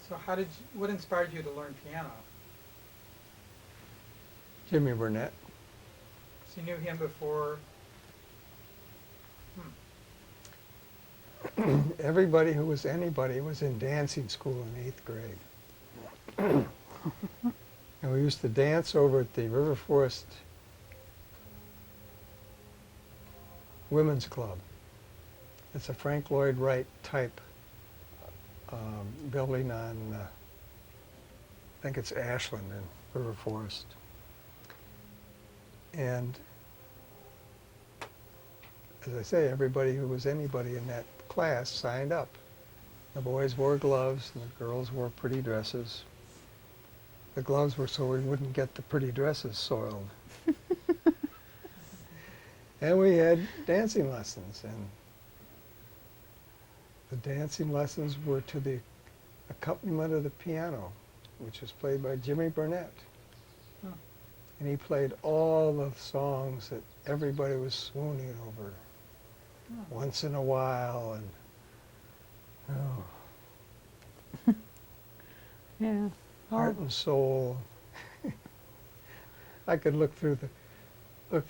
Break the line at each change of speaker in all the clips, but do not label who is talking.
So what inspired you to learn piano?
Jimmy Burnett.
So you knew him before. Hmm.
Everybody who was anybody was in dancing school in 8th grade. And we used to dance over at the River Forest Women's Club. It's a Frank Lloyd Wright type building on, I think it's Ashland in River Forest. And as I say, everybody who was anybody in that class signed up. The boys wore gloves and the girls wore pretty dresses. The gloves were so we wouldn't get the pretty dresses soiled. And we had dancing lessons, and the dancing lessons were to the accompaniment of the piano, which was played by Jimmy Burnett.
Hmm.
And he played all the songs that everybody was swooning over. Once in a While, and
Yeah.
Heart and Soul. I could look through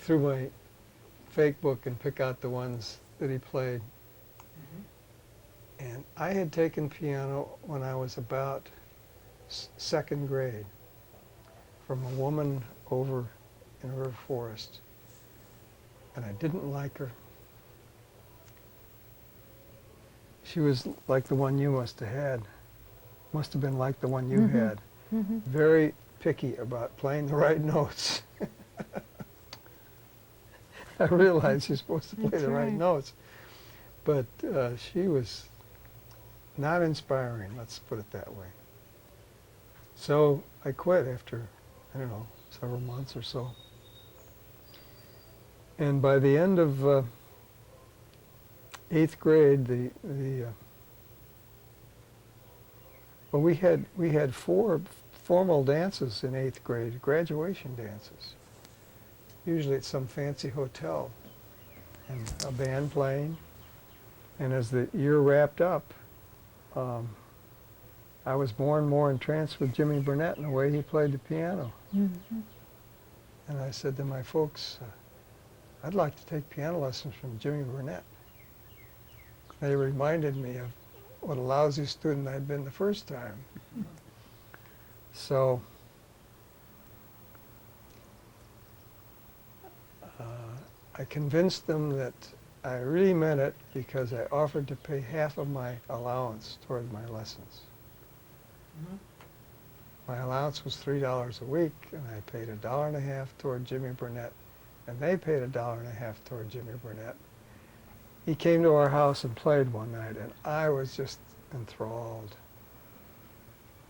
my fake book and pick out the ones that he played.
Mm-hmm.
And I had taken piano when I was about 2nd grade from a woman over in River Forest, and I didn't like her. She was like the one you must have had. Must have been like the one you had.
Mm-hmm.
Very picky about playing the right notes. I realize you're supposed to play
That's
the right
right.
notes, but she was not inspiring, let's put it that way. So I quit after, I don't know, several months or so. And by the end of 8th grade, well, we had 4 formal dances in 8th grade, graduation dances. Usually at some fancy hotel, and a band playing. And as the year wrapped up, I was more and more entranced with Jimmy Burnett and the way he played the piano.
Mm-hmm.
And I said to my folks, I'd like to take piano lessons from Jimmy Burnett. They reminded me of what a lousy student I'd been the first time. So I convinced them that I really meant it because I offered to pay half of my allowance toward my lessons.
Mm-hmm.
My allowance was $3 a week, and I paid $1.50 toward Jimmy Burnett, and they paid $1.50 toward Jimmy Burnett. He came to our house and played one night, and I was just enthralled.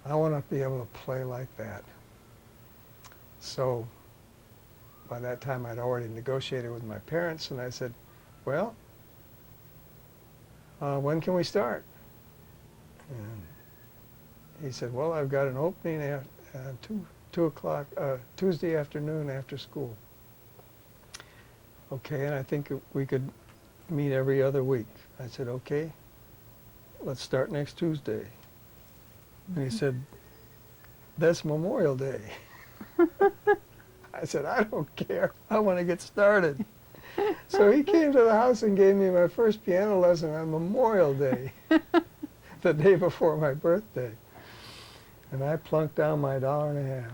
I want to be able to play like that. So by that time, I'd already negotiated with my parents, and I said, well, when can we start? And he said, well, I've got an opening at 2 o'clock, Tuesday afternoon after school. Okay, and I think we could meet every other week. I said, okay, let's start next Tuesday. And he said, that's Memorial Day. I said, I don't care. I want to get started. So he came to the house and gave me my first piano lesson on Memorial Day, the day before my birthday. And I plunked down my $1.50.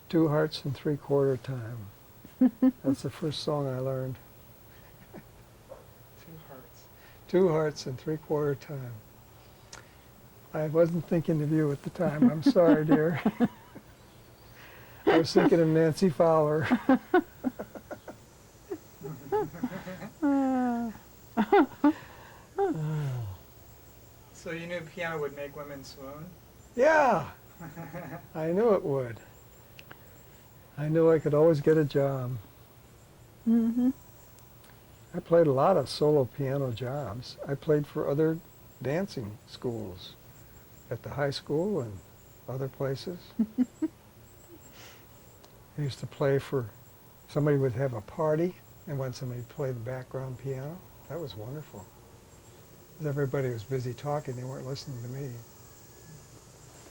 2 hearts and 3/4 time. That's the first song I learned.
2 hearts.
2 hearts and 3/4 time. I wasn't thinking of you at the time. I'm sorry, dear. I was thinking of Nancy Fowler.
So you knew piano would make women swoon?
Yeah, I knew it would. I knew I could always get a job.
Mm-hmm.
I played a lot of solo piano jobs. I played for other dancing schools at the high school and other places. I used to play for, somebody would have a party and want somebody to play the background piano. That was wonderful. 'Cause everybody was busy talking, they weren't listening to me.